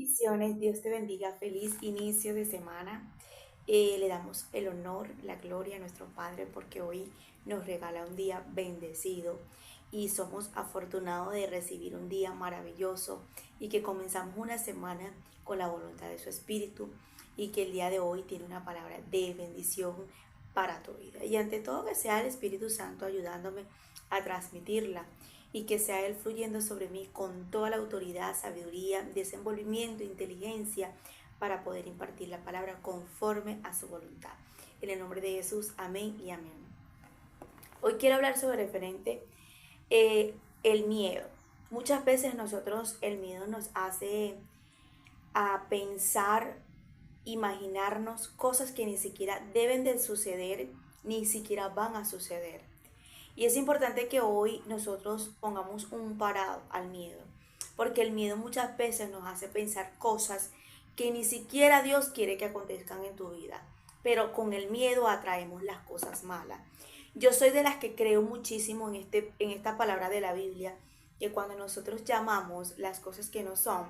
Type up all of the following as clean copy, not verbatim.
Bendiciones, Dios te bendiga, feliz inicio de semana. Le damos el honor, la gloria a nuestro Padre porque hoy nos regala un día bendecido y somos afortunados de recibir un día maravilloso y que comenzamos una semana con la voluntad de su Espíritu y que el día de hoy tiene una palabra de bendición para tu vida. Y ante todo que sea el Espíritu Santo ayudándome a transmitirla y que sea Él fluyendo sobre mí con toda la autoridad, sabiduría, desenvolvimiento, inteligencia para poder impartir la palabra conforme a su voluntad. En el nombre de Jesús, amén y amén. Hoy quiero hablar sobre referente el miedo. Muchas veces nosotros el miedo nos hace a pensar, imaginarnos cosas que ni siquiera deben de suceder, ni siquiera van a suceder. Y es importante que hoy nosotros pongamos un parado al miedo, porque el miedo muchas veces nos hace pensar cosas que ni siquiera Dios quiere que acontezcan en tu vida, pero con el miedo atraemos las cosas malas. Yo soy de las que creo muchísimo en esta palabra de la Biblia, que cuando nosotros llamamos las cosas que no son,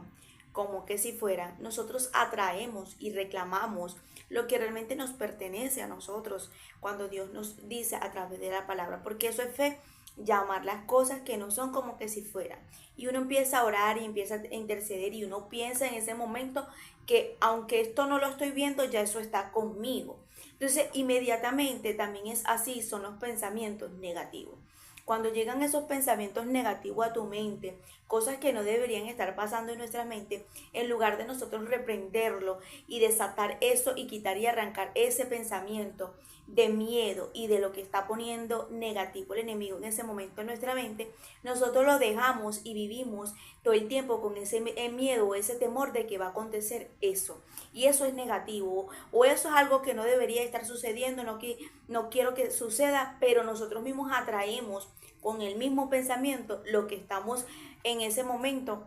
como que si fueran, nosotros atraemos y reclamamos lo que realmente nos pertenece a nosotros cuando Dios nos dice a través de la palabra, porque eso es fe, llamar las cosas que no son como que si fueran. Y uno empieza a orar y empieza a interceder y uno piensa en ese momento que aunque esto no lo estoy viendo, ya eso está conmigo. Entonces, inmediatamente también es así, son los pensamientos negativos. Cuando llegan esos pensamientos negativos a tu mente, cosas que no deberían estar pasando en nuestra mente, en lugar de nosotros reprenderlo y desatar eso y quitar y arrancar ese pensamiento de miedo y de lo que está poniendo negativo el enemigo en ese momento en nuestra mente, nosotros lo dejamos y vivimos todo el tiempo con ese miedo o ese temor de que va a acontecer eso. Y eso es negativo o eso es algo que no debería estar sucediendo, no quiero que suceda, pero nosotros mismos atraemos con el mismo pensamiento lo que estamos en ese momento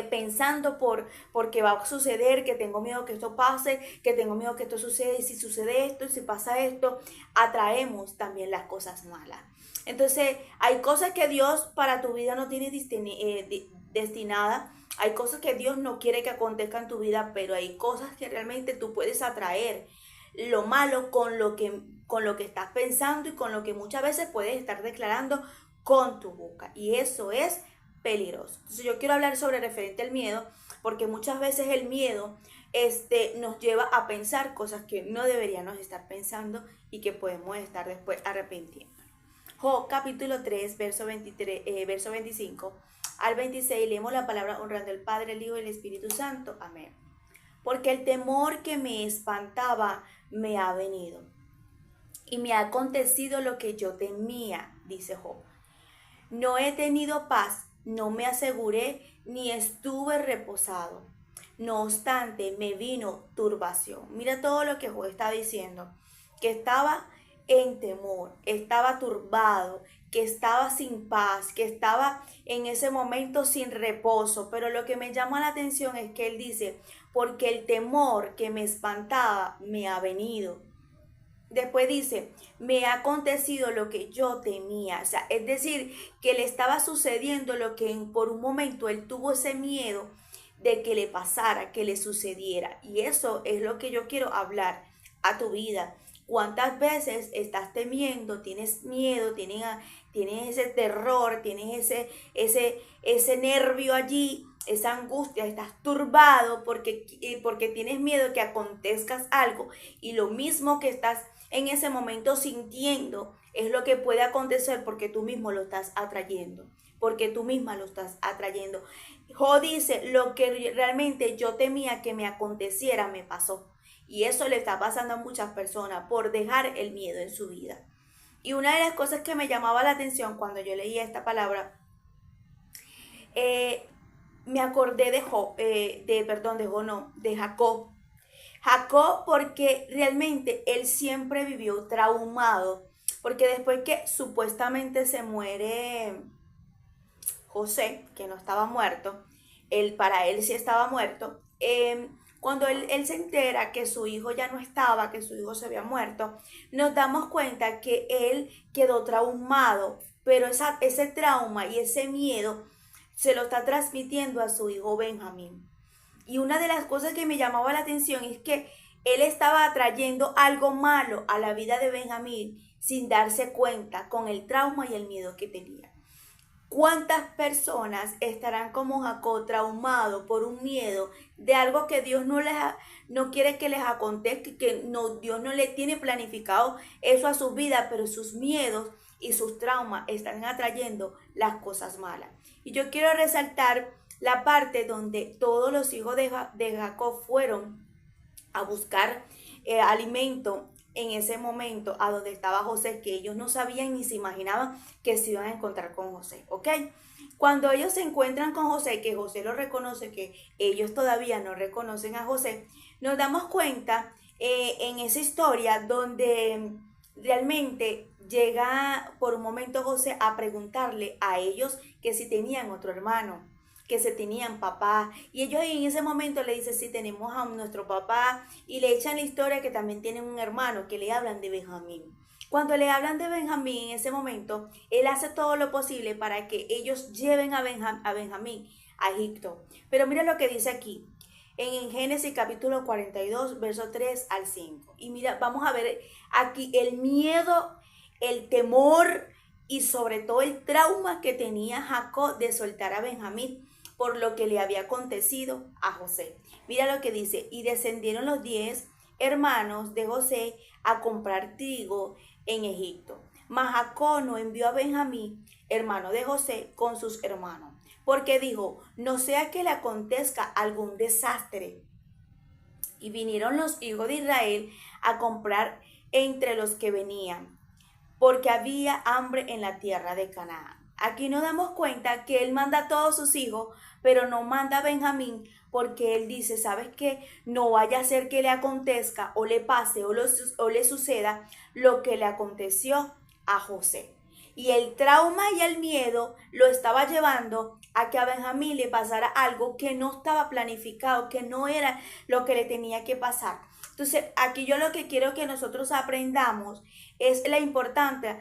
pensando porque va a suceder, que tengo miedo que esto pase, que tengo miedo que esto suceda, y si sucede esto, y si pasa esto, atraemos también las cosas malas. Entonces, hay cosas que Dios para tu vida no tiene destinada, hay cosas que Dios no quiere que acontezcan en tu vida, pero hay cosas que realmente tú puedes atraer lo malo con lo que estás pensando y con lo que muchas veces puedes estar declarando con tu boca. Y eso es peligroso. Entonces yo quiero hablar sobre referente al miedo, porque muchas veces el miedo nos lleva a pensar cosas que no deberíamos estar pensando y que podemos estar después arrepintiendo. Job capítulo 3, verso 25 al 26, leemos la palabra honrando al Padre, el Hijo y el Espíritu Santo. Amén. Porque el temor que me espantaba me ha venido y me ha acontecido lo que yo temía, dice Job. No he tenido paz, no me aseguré, ni estuve reposado. No obstante, me vino turbación. Mira todo lo que Job está diciendo, que estaba en temor, estaba turbado, que estaba sin paz, que estaba en ese momento sin reposo. Pero lo que me llama la atención es que él dice, porque el temor que me espantaba me ha venido. Después dice, me ha acontecido lo que yo temía. O sea, es decir, que le estaba sucediendo lo que por un momento él tuvo ese miedo de que le pasara, que le sucediera. Y eso es lo que yo quiero hablar a tu vida. ¿Cuántas veces estás temiendo, tienes miedo, tienes ese terror, tienes ese nervio allí, esa angustia, estás turbado porque tienes miedo que acontezca algo y lo mismo que estás en ese momento sintiendo es lo que puede acontecer porque tú mismo lo estás atrayendo, porque tú misma lo estás atrayendo. Job dice, lo que realmente yo temía que me aconteciera me pasó. Y eso le está pasando a muchas personas por dejar el miedo en su vida. Y una de las cosas que me llamaba la atención cuando yo leía esta palabra, eh, me acordé de Job, de Job no, de Jacob. Jacob porque realmente él siempre vivió traumado, porque después que supuestamente se muere José, que no estaba muerto, para él sí estaba muerto, cuando él se entera que su hijo ya no estaba, que su hijo se había muerto, nos damos cuenta que él quedó traumado, pero ese trauma y ese miedo se lo está transmitiendo a su hijo Benjamín. Y una de las cosas que me llamaba la atención es que él estaba trayendo algo malo a la vida de Benjamín sin darse cuenta con el trauma y el miedo que tenía. ¿Cuántas personas estarán como Jacob traumados por un miedo de algo que Dios no quiere que les acontezca, que no, Dios no le tiene planificado eso a su vida, pero sus miedos y sus traumas están atrayendo las cosas malas? Y yo quiero resaltar la parte donde todos los hijos de Jacob fueron a buscar alimento en ese momento a donde estaba José, que ellos no sabían ni se imaginaban que se iban a encontrar con José, ¿ok? Cuando ellos se encuentran con José, que José lo reconoce, que ellos todavía no reconocen a José, nos damos cuenta en esa historia donde realmente llega por un momento José a preguntarle a ellos que si tenían otro hermano, que se tenían papá, y ellos en ese momento le dicen si tenemos a nuestro papá, y le echan la historia que también tienen un hermano, que le hablan de Benjamín. Cuando le hablan de Benjamín en ese momento, él hace todo lo posible para que ellos lleven a Benjamín a Egipto. Pero mira lo que dice aquí, en Génesis capítulo 42, verso 3 al 5. Y mira, vamos a ver aquí el miedo, el temor y sobre todo el trauma que tenía Jacob de soltar a Benjamín por lo que le había acontecido a José. Mira lo que dice, y descendieron los 10 hermanos de José a comprar trigo en Egipto. Mas Jacob no envió a Benjamín, hermano de José, con sus hermanos, porque dijo, no sea que le acontezca algún desastre. Y vinieron los hijos de Israel a comprar entre los que venían, porque había hambre en la tierra de Canaán. Aquí nos damos cuenta que él manda a todos sus hijos, pero no manda a Benjamín, porque él dice, ¿sabes qué? No vaya a ser que le acontezca o le pase o le suceda lo que le aconteció a José. Y el trauma y el miedo lo estaba llevando a que a Benjamín le pasara algo que no estaba planificado, que no era lo que le tenía que pasar. Entonces, aquí yo lo que quiero que nosotros aprendamos es la importancia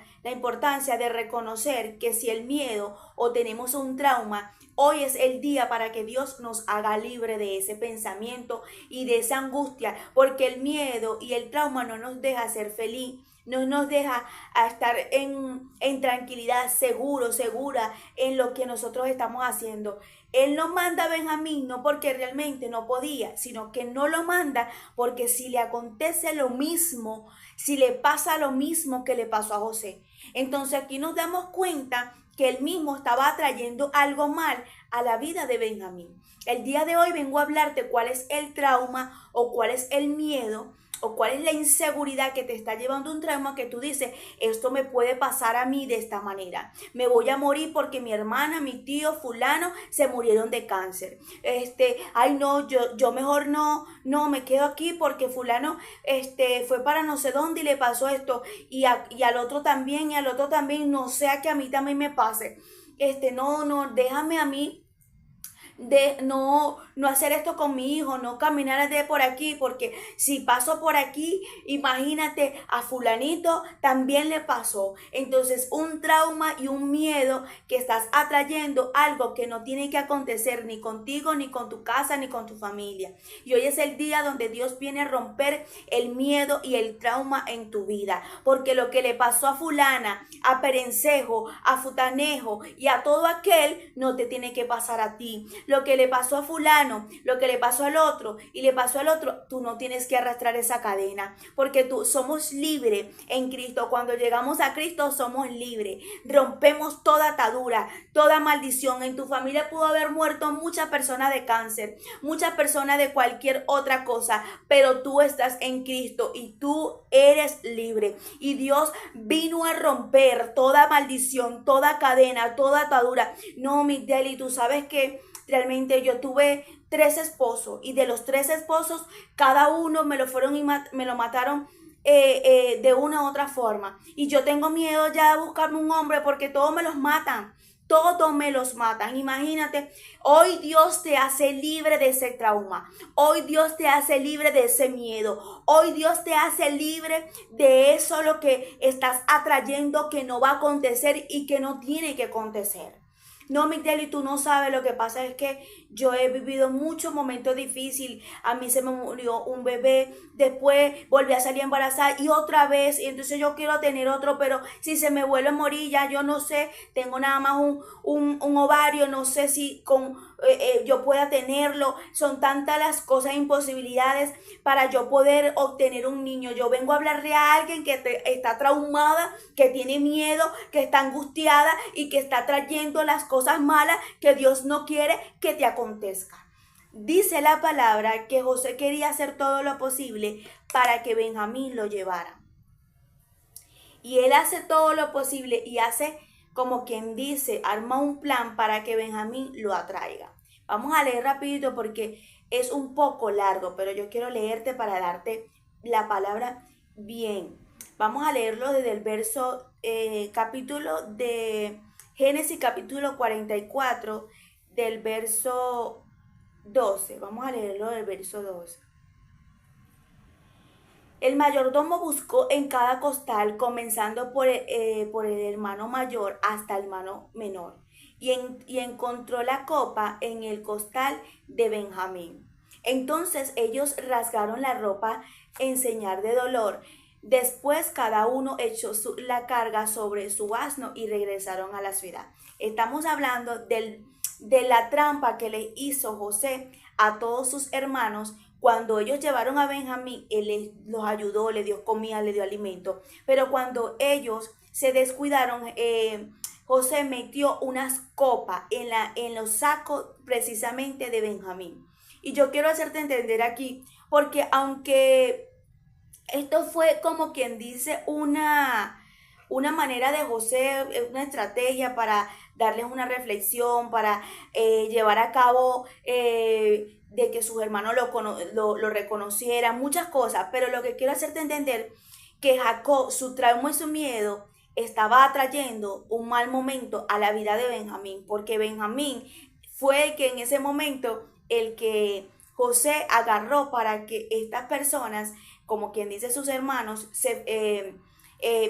de reconocer que si el miedo o tenemos un trauma, hoy es el día para que Dios nos haga libre de ese pensamiento y de esa angustia, porque el miedo y el trauma no nos deja ser feliz, no nos deja estar en tranquilidad, segura en lo que nosotros estamos haciendo. Él no manda a Benjamín no porque realmente no podía, sino que no lo manda porque si le acontece lo mismo, si le pasa lo mismo que le pasó a José. Entonces aquí nos damos cuenta que él mismo estaba trayendo algo mal a la vida de Benjamín. El día de hoy vengo a hablarte cuál es el trauma o cuál es el miedo o cuál es la inseguridad que te está llevando a un trauma que tú dices, esto me puede pasar a mí de esta manera. Me voy a morir porque mi hermana, mi tío, fulano se murieron de cáncer. Ay no, yo mejor no me quedo aquí porque fulano fue para no sé dónde y le pasó esto y al otro también y al otro también, no sea que a mí también me pase. No, déjame a mí de no hacer esto con mi hijo, no caminar de por aquí, porque si paso por aquí, imagínate, a fulanito también le pasó. Entonces, un trauma y un miedo que estás atrayendo algo que no tiene que acontecer ni contigo, ni con tu casa, ni con tu familia. Y hoy es el día donde Dios viene a romper el miedo y el trauma en tu vida, porque lo que le pasó a fulana, a Perencejo, a Futanejo y a todo aquel no te tiene que pasar a ti. Lo que le pasó a fulano, lo que le pasó al otro y le pasó al otro, tú no tienes que arrastrar esa cadena, porque tú somos libres en Cristo. Cuando llegamos a Cristo somos libres, rompemos toda atadura, toda maldición. En tu familia pudo haber muerto muchas personas de cáncer, muchas personas de cualquier otra cosa, pero tú estás en Cristo y tú eres libre. Y Dios vino a romper toda maldición, toda cadena, toda atadura. No, Migdeli, tú sabes que realmente yo tuve 3 esposos y de los 3 esposos, cada uno me lo mataron de una u otra forma. Y yo tengo miedo ya de buscarme un hombre porque todos me los matan. Todos me los matan. Imagínate, hoy Dios te hace libre de ese trauma. Hoy Dios te hace libre de ese miedo. Hoy Dios te hace libre de eso lo que estás atrayendo que no va a acontecer y que no tiene que acontecer. No, Miguel, y tú no sabes, lo que pasa es que yo he vivido muchos momentos difíciles. A mí se me murió un bebé, después volví a salir embarazada y otra vez, y entonces yo quiero tener otro, pero si se me vuelve a morir, ya yo no sé, tengo nada más un ovario, no sé si con yo pueda tenerlo. Son tantas las cosas, imposibilidades para yo poder obtener un niño. Yo vengo a hablarle a alguien que está traumada, que tiene miedo, que está angustiada y que está trayendo las cosas malas que Dios no quiere que te acontezcan. Dice la palabra que José quería hacer todo lo posible para que Benjamín lo llevara. Y él hace todo lo posible y hace como quien dice, arma un plan para que Benjamín lo atraiga. Vamos a leer rapidito porque es un poco largo, pero yo quiero leerte para darte la palabra bien. Vamos a leerlo desde el verso capítulo de Génesis capítulo 44 del verso 12. Vamos a leerlo del verso 12. El mayordomo buscó en cada costal, comenzando por el hermano mayor hasta el hermano menor, y encontró la copa en el costal de Benjamín. Entonces ellos rasgaron la ropa en señal de dolor. Después cada uno echó la carga sobre su asno y regresaron a la ciudad. Estamos hablando de la trampa que le hizo José a todos sus hermanos. Cuando ellos llevaron a Benjamín, él los ayudó, le dio comida, le dio alimento. Pero cuando ellos se descuidaron, José metió unas copas en los sacos precisamente de Benjamín. Y yo quiero hacerte entender aquí, porque aunque esto fue como quien dice una manera de José, una estrategia para darles una reflexión, para llevar a cabo de que sus hermanos lo reconocieran, muchas cosas, pero lo que quiero hacerte entender que Jacob, su trauma y su miedo estaba atrayendo un mal momento a la vida de Benjamín, porque Benjamín fue el que en ese momento, el que José agarró para que estas personas, como quien dice sus hermanos,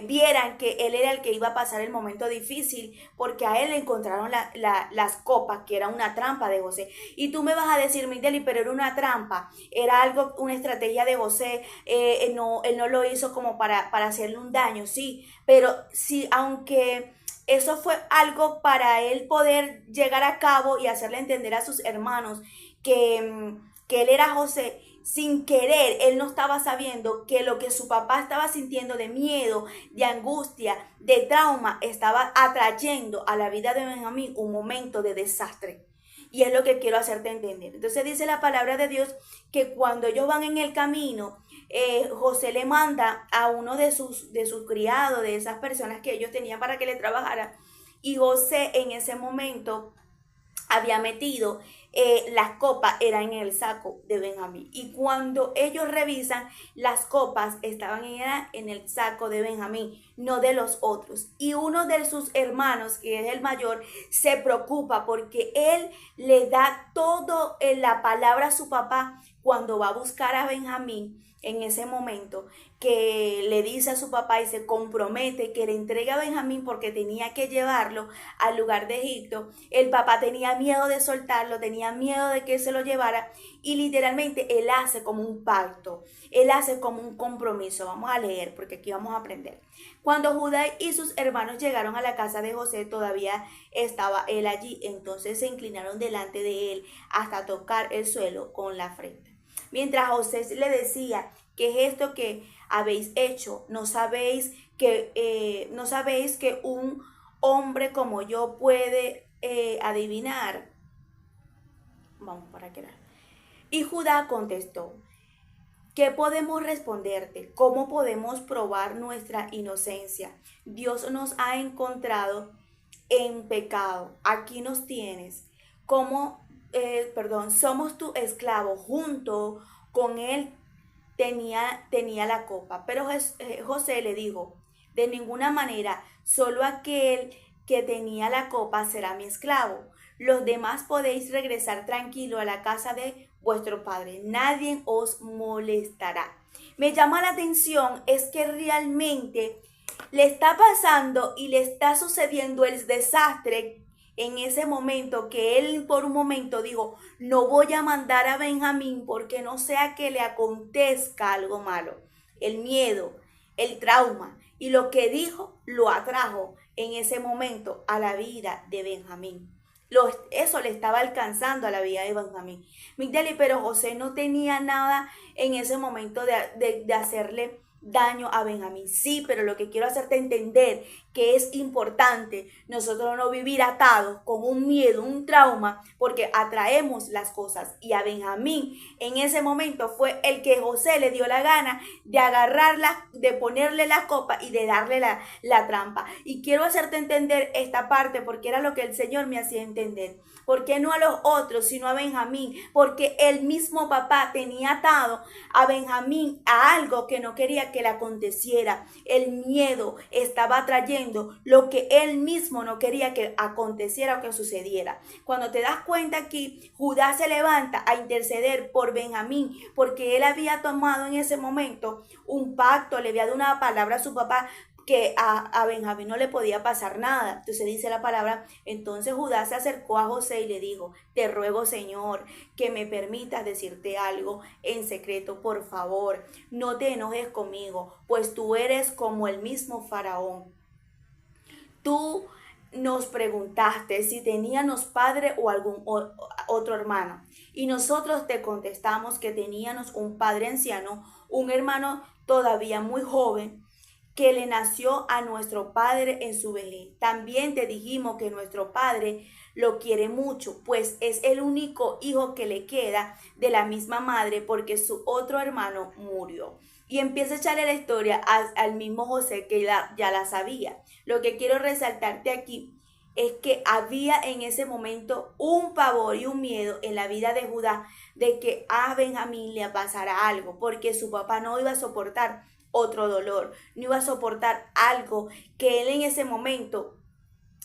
vieran que él era el que iba a pasar el momento difícil, porque a él le encontraron las copas, que era una trampa de José. Y tú me vas a decir, Migdeli, pero era una trampa, era algo, una estrategia de José, él no lo hizo como para hacerle un daño, sí, pero sí, aunque eso fue algo para él poder llegar a cabo y hacerle entender a sus hermanos que él era José. Sin querer, él no estaba sabiendo que lo que su papá estaba sintiendo de miedo, de angustia, de trauma, estaba atrayendo a la vida de Benjamín un momento de desastre. Y es lo que quiero hacerte entender. Entonces dice la palabra de Dios que cuando ellos van en el camino, José le manda a uno de sus criados, de esas personas que ellos tenían para que le trabajara. Y José en ese momento había metido las copas, eran en el saco de Benjamín. Y cuando ellos revisan, las copas estaban en el saco de Benjamín, no de los otros. Y uno de sus hermanos, que es el mayor, se preocupa porque él le da todo en la palabra a su papá cuando va a buscar a Benjamín. En ese momento que le dice a su papá y se compromete que le entrega a Benjamín porque tenía que llevarlo al lugar de Egipto, el papá tenía miedo de soltarlo, tenía miedo de que se lo llevara y literalmente él hace como un pacto, él hace como un compromiso. Vamos a leer porque aquí vamos a aprender. Cuando Judá y sus hermanos llegaron a la casa de José, todavía estaba él allí, entonces se inclinaron delante de él hasta tocar el suelo con la frente. Mientras José le decía, ¿qué es esto que habéis hecho? ¿No sabéis que un hombre como yo puede adivinar? Vamos para qué. Y Judá contestó, ¿qué podemos responderte? ¿Cómo podemos probar nuestra inocencia? Dios nos ha encontrado en pecado. Aquí nos tienes. Somos tu esclavo. Junto con él tenía la copa. Pero José le dijo, de ninguna manera, solo aquel que tenía la copa será mi esclavo. Los demás podéis regresar tranquilo a la casa de vuestro padre. Nadie os molestará. Me llama la atención es que realmente le está pasando y le está sucediendo el desastre en ese momento que él por un momento dijo, no voy a mandar a Benjamín porque no sea que le acontezca algo malo. El miedo, el trauma y lo que dijo lo atrajo en ese momento a la vida de Benjamín. Eso le estaba alcanzando a la vida de Benjamín. Migdali, pero José no tenía nada en ese momento de hacerle daño a Benjamín. Sí, pero lo que quiero hacerte entender que es importante nosotros no vivir atados con un miedo, un trauma, porque atraemos las cosas. Y a Benjamín en ese momento fue el que José le dio la gana de agarrarla, de ponerle la copa y de darle la trampa. Y quiero hacerte entender esta parte porque era lo que el Señor me hacía entender. ¿Por qué no a los otros, sino a Benjamín? Porque el mismo papá tenía atado a Benjamín a algo que no quería que le aconteciera. El miedo estaba trayendo lo que él mismo no quería que aconteciera o que sucediera. Cuando te das cuenta aquí, Judá se levanta a interceder por Benjamín porque él había tomado en ese momento un pacto, le había dado una palabra a su papá que a Benjamín no le podía pasar nada. Entonces dice la palabra, entonces Judá se acercó a José y le dijo, te ruego Señor que me permitas decirte algo en secreto, por favor, no te enojes conmigo, pues tú eres como el mismo faraón. Tú nos preguntaste si teníamos padre o algún otro hermano y nosotros te contestamos que teníamos un padre anciano, un hermano todavía muy joven, que le nació a nuestro padre en su vejez. También te dijimos que nuestro padre lo quiere mucho, pues es el único hijo que le queda de la misma madre porque su otro hermano murió. Y empieza a echarle la historia al mismo José que ya la sabía. Lo que quiero resaltarte aquí es que había en ese momento un pavor y un miedo en la vida de Judá de que a Benjamín le pasara algo, porque su papá no iba a soportar otro dolor, no iba a soportar algo que él en ese momento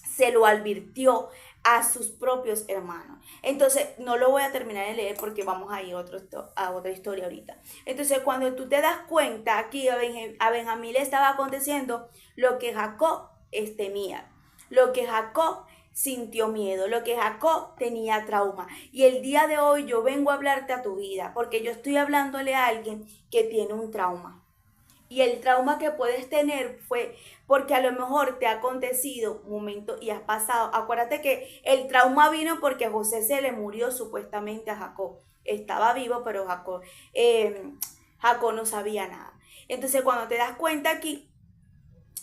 se lo advirtió a sus propios hermanos. Entonces, no lo voy a terminar de leer porque vamos a ir a otra historia ahorita. Entonces, cuando tú te das cuenta, aquí a Benjamín le estaba aconteciendo lo que Jacob temía, lo que Jacob sintió miedo, lo que Jacob tenía trauma. Y el día de hoy yo vengo a hablarte a tu vida porque yo estoy hablándole a alguien que tiene un trauma. Y el trauma que puedes tener fue porque a lo mejor te ha acontecido un momento y has pasado. Acuérdate que el trauma vino porque a José se le murió supuestamente a Jacob. Estaba vivo, pero Jacob no sabía nada. Entonces cuando te das cuenta aquí,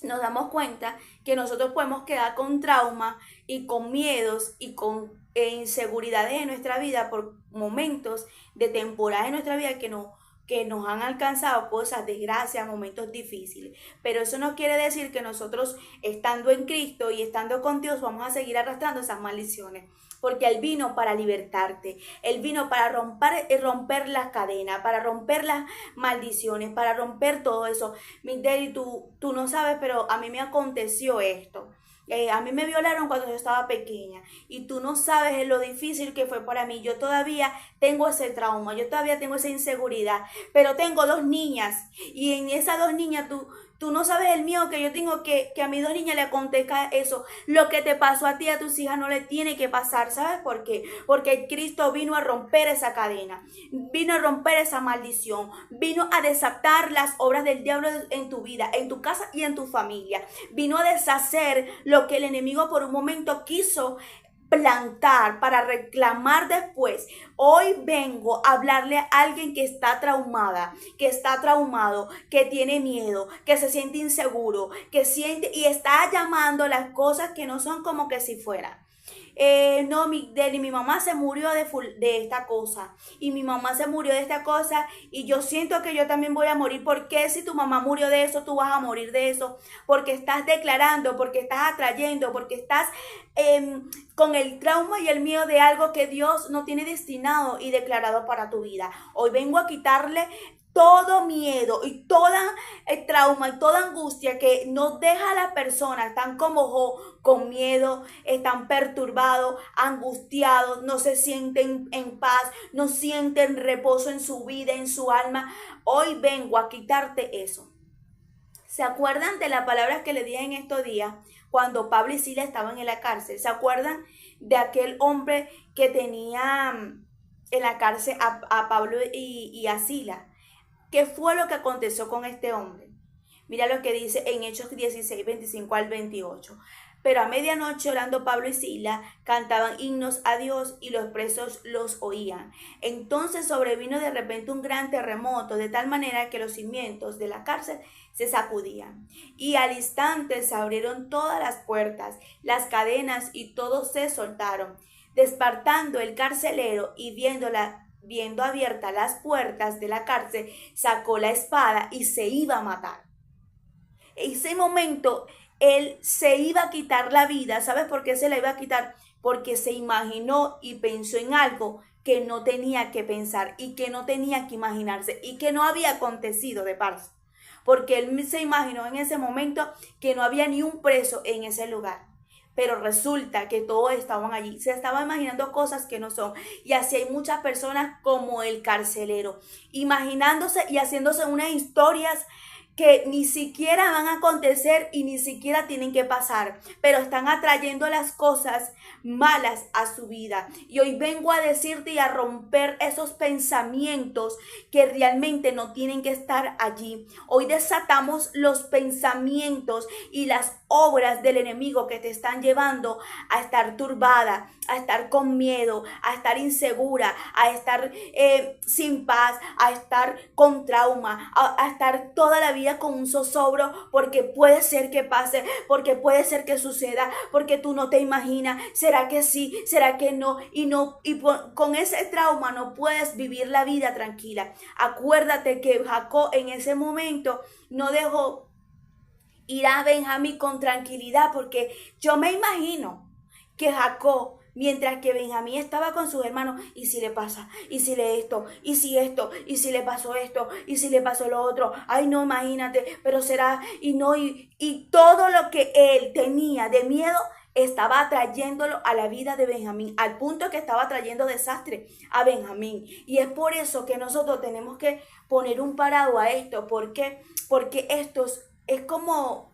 nos damos cuenta que nosotros podemos quedar con trauma y con miedos y con inseguridades en nuestra vida por momentos de temporada en nuestra vida que nos han alcanzado cosas, desgracias, momentos difíciles. Pero eso no quiere decir que nosotros, estando en Cristo y estando con Dios, vamos a seguir arrastrando esas maldiciones. Porque Él vino para libertarte. Él vino para romper las cadenas, para romper las maldiciones, para romper todo eso. Migdeli, tú no sabes, pero a mí me aconteció esto. A mí me violaron cuando yo estaba pequeña y tú no sabes lo difícil que fue para mí. Yo todavía tengo ese trauma, yo todavía tengo esa inseguridad, pero tengo dos niñas y en esas dos niñas tú no sabes el miedo que yo tengo que a mis dos niñas le acontezca eso. Lo que te pasó a ti, a tus hijas, no le tiene que pasar. ¿Sabes por qué? Porque Cristo vino a romper esa cadena, vino a romper esa maldición, vino a desatar las obras del diablo en tu vida, en tu casa y en tu familia. Vino a deshacer lo que el enemigo por un momento quiso plantar para reclamar después. Hoy vengo a hablarle a alguien que está traumada, que está traumado, que tiene miedo, que se siente inseguro, que siente y está llamando las cosas que no son como que si fueran. No, mi mamá se murió de esta cosa y mi mamá se murió de esta cosa y yo siento que yo también voy a morir. ¿Por qué si tu mamá murió de eso, tú vas a morir de eso? Porque estás declarando, porque estás atrayendo, porque estás con el trauma y el miedo de algo que Dios no tiene destinado y declarado para tu vida. Hoy vengo a quitarle todo miedo y toda trauma y toda angustia que nos deja a las personas, están como con miedo, están perturbados, angustiados, no se sienten en paz, no sienten reposo en su vida, en su alma. Hoy vengo a quitarte eso. ¿Se acuerdan de las palabras que le dije en estos días? cuando Pablo y Silas estaban en la cárcel. ¿Se acuerdan de aquel hombre que tenía en la cárcel a Pablo y a Silas? ¿Qué fue lo que aconteció con este hombre? Mira lo que dice en Hechos 16, 25 al 28. Pero a medianoche, orando Pablo y Silas, cantaban himnos a Dios y los presos los oían. Entonces sobrevino de repente un gran terremoto, de tal manera que los cimientos de la cárcel se sacudían. Y al instante se abrieron todas las puertas, las cadenas y todos se soltaron. Despertando el carcelero y viendo abiertas las puertas de la cárcel, sacó la espada y se iba a matar. En ese momento él se iba a quitar la vida. ¿Sabes por qué se la iba a quitar? Porque se imaginó y pensó en algo que no tenía que pensar y que no tenía que imaginarse y que no había acontecido de paso. Porque él se imaginó en ese momento que no había ni un preso en ese lugar. Pero resulta que todos estaban allí. Se estaba imaginando cosas que no son. Y así hay muchas personas como el carcelero, imaginándose y haciéndose unas historias que ni siquiera van a acontecer y ni siquiera tienen que pasar, pero están atrayendo las cosas malas a su vida. Y hoy vengo a decirte y a romper esos pensamientos que realmente no tienen que estar allí. Hoy desatamos los pensamientos y las obras del enemigo que te están llevando a estar turbada, a estar con miedo, a estar insegura, a estar sin paz, a estar con trauma, a estar toda la vida con un zozobro, porque puede ser que pase, porque puede ser que suceda, porque tú no te imaginas, será que sí, será que no, y con ese trauma no puedes vivir la vida tranquila. Acuérdate que Jacob en ese momento no dejó ir a Benjamín con tranquilidad, porque yo me imagino que Jacob, mientras que Benjamín estaba con sus hermanos, y si le pasa, y si le esto, y si le pasó esto, y si le pasó lo otro, ay no, imagínate, pero será, y todo lo que él tenía de miedo estaba atrayéndolo a la vida de Benjamín, al punto que estaba trayendo desastre a Benjamín. Y es por eso que nosotros tenemos que poner un parado a esto. ¿Por qué? Porque esto es como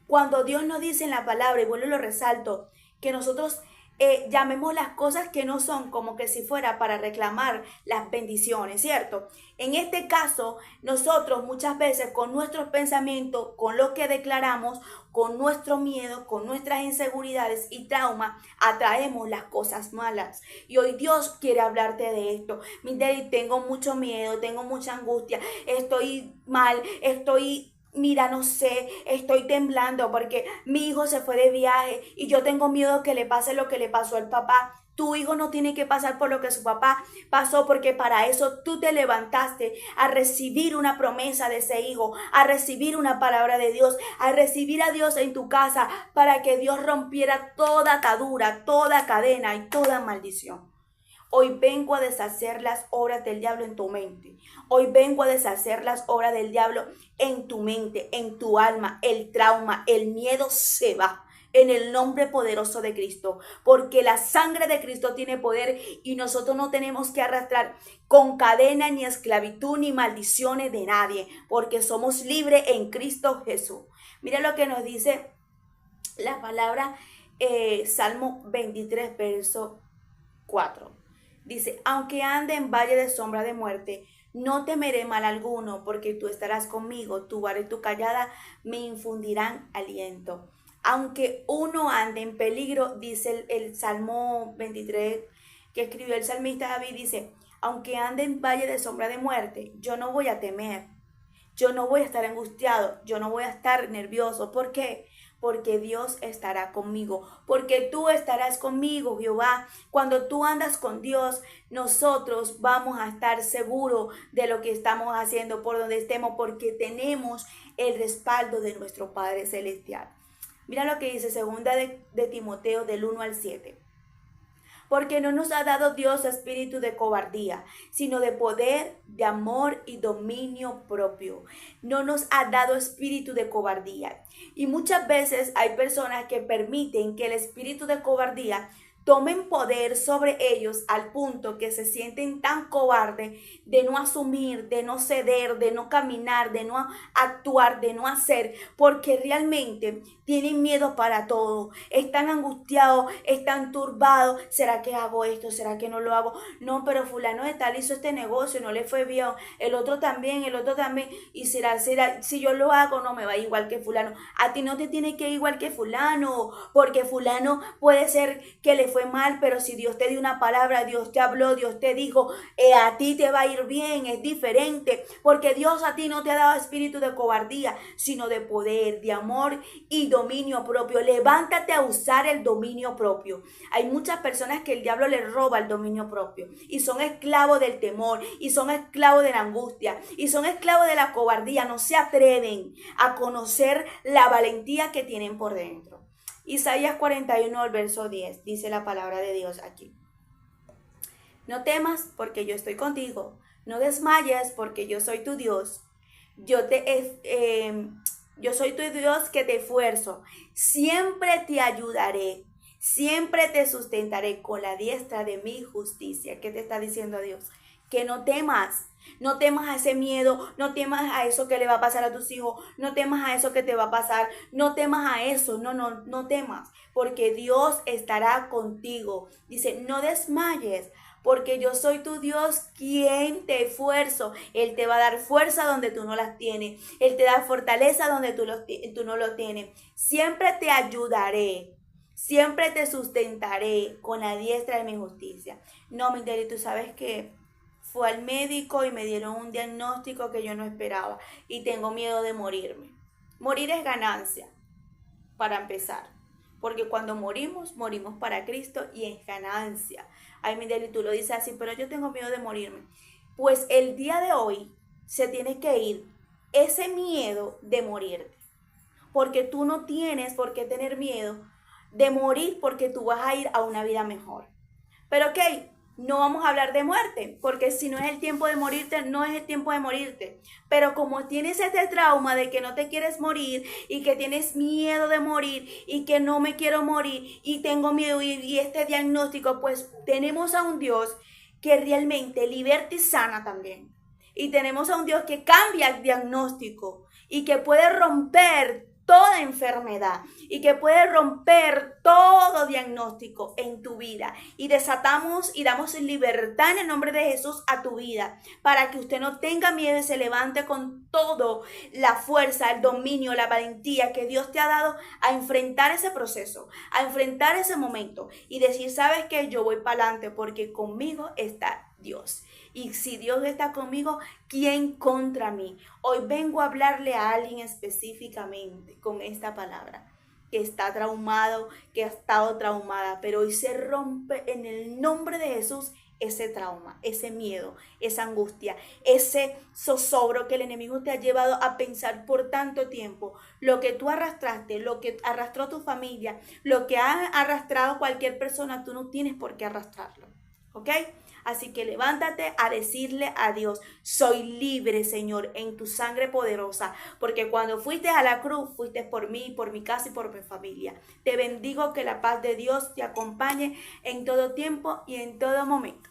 cuando Dios nos dice en la palabra, y vuelvo y lo resalto, que nosotros llamemos las cosas que no son como que si fuera para reclamar las bendiciones, ¿cierto? En este caso, nosotros muchas veces con nuestros pensamientos, con lo que declaramos, con nuestro miedo, con nuestras inseguridades y traumas, atraemos las cosas malas. Y hoy Dios quiere hablarte de esto. Mire, tengo mucho miedo, tengo mucha angustia, estoy mal, mira, no sé, estoy temblando porque mi hijo se fue de viaje y yo tengo miedo que le pase lo que le pasó al papá. Tu hijo no tiene que pasar por lo que su papá pasó, porque para eso tú te levantaste a recibir una promesa de ese hijo, a recibir una palabra de Dios, a recibir a Dios en tu casa, para que Dios rompiera toda atadura, toda cadena y toda maldición. Hoy vengo a deshacer las obras del diablo en tu mente. Hoy vengo a deshacer las obras del diablo en tu mente, en tu alma. El trauma, el miedo se va en el nombre poderoso de Cristo, porque la sangre de Cristo tiene poder y nosotros no tenemos que arrastrar con cadena ni esclavitud ni maldiciones de nadie, porque somos libres en Cristo Jesús. Mira lo que nos dice la palabra Salmo 23, verso 4. Dice, aunque ande en valle de sombra de muerte, no temeré mal alguno, porque tú estarás conmigo, tu vara y tu callada me infundirán aliento. Aunque uno ande en peligro, dice el Salmo 23 que escribió el salmista David, dice, aunque ande en valle de sombra de muerte, yo no voy a temer, yo no voy a estar angustiado, yo no voy a estar nervioso. ¿Por qué? Porque Dios estará conmigo, porque tú estarás conmigo, Jehová. Cuando tú andas con Dios, nosotros vamos a estar seguros de lo que estamos haciendo, por donde estemos, porque tenemos el respaldo de nuestro Padre Celestial. Mira lo que dice segunda de Timoteo del 1 al 7. Porque no nos ha dado Dios espíritu de cobardía, sino de poder, de amor y dominio propio. No nos ha dado espíritu de cobardía. Y muchas veces hay personas que permiten que el espíritu de cobardía tomen poder sobre ellos al punto que se sienten tan cobardes de no asumir, de no ceder, de no caminar, de no actuar, de no hacer, porque realmente tienen miedo para todo, están angustiados, están turbados. ¿Será que hago esto? ¿Será que no lo hago? No, pero fulano de tal hizo este negocio, no le fue bien, el otro también, y será, si yo lo hago no me va igual que fulano. A ti no te tiene que ir igual que fulano, porque fulano puede ser que le fue mal, pero si Dios te dio una palabra, Dios te habló, Dios te dijo, a ti te va a ir bien, es diferente, porque Dios a ti no te ha dado espíritu de cobardía, sino de poder, de amor y dominio propio. Levántate a usar el dominio propio. Hay muchas personas que el diablo les roba el dominio propio y son esclavos del temor, y son esclavos de la angustia, y son esclavos de la cobardía. No se atreven a conocer la valentía que tienen por dentro. Isaías 41, el verso 10, dice la palabra de Dios aquí. No temas porque yo estoy contigo. No desmayes porque yo soy tu Dios. Yo soy tu Dios que te esfuerzo. Siempre te ayudaré. Siempre te sustentaré con la diestra de mi justicia. ¿Qué te está diciendo Dios? Que no temas. No temas a ese miedo, no temas a eso que le va a pasar a tus hijos, no temas a eso que te va a pasar, no temas a eso, no temas, porque Dios estará contigo. Dice, no desmayes, porque yo soy tu Dios quien te esfuerzo. Él te va a dar fuerza donde tú no las tienes, Él te da fortaleza donde tú no lo tienes. Siempre te ayudaré. Siempre te sustentaré con la diestra de mi justicia. No, mi Deli, tú sabes que fue al médico y me dieron un diagnóstico que yo no esperaba y tengo miedo de morirme. Morir es ganancia, para empezar, porque cuando morimos, morimos para Cristo y es ganancia. Ay, Miguel, tú lo dices así, pero yo tengo miedo de morirme. Pues el día de hoy se tiene que ir ese miedo de morirte, porque tú no tienes por qué tener miedo de morir, porque tú vas a ir a una vida mejor. Pero ok, no vamos a hablar de muerte, porque si no es el tiempo de morirte, no es el tiempo de morirte. Pero como tienes este trauma de que no te quieres morir y que tienes miedo de morir y que no me quiero morir y tengo miedo y este diagnóstico, pues tenemos a un Dios que realmente liberta y sana también. Y tenemos a un Dios que cambia el diagnóstico y que puede romper toda enfermedad y que puede romper todo diagnóstico en tu vida. Y desatamos y damos libertad en el nombre de Jesús a tu vida, para que usted no tenga miedo y se levante con todo la fuerza, el dominio, la valentía que Dios te ha dado a enfrentar ese proceso, a enfrentar ese momento y decir, ¿sabes qué? Yo voy para adelante porque conmigo está Dios. Y si Dios está conmigo, ¿quién contra mí? Hoy vengo a hablarle a alguien específicamente con esta palabra, que está traumado, que ha estado traumada, pero hoy se rompe en el nombre de Jesús ese trauma, ese miedo, esa angustia, ese zozobro que el enemigo te ha llevado a pensar por tanto tiempo. Lo que tú arrastraste, lo que arrastró tu familia, lo que ha arrastrado cualquier persona, tú no tienes por qué arrastrarlo, ¿ok? Así que levántate a decirle a Dios, soy libre, Señor, en tu sangre poderosa, porque cuando fuiste a la cruz, fuiste por mí, por mi casa y por mi familia. Te bendigo, que la paz de Dios te acompañe en todo tiempo y en todo momento.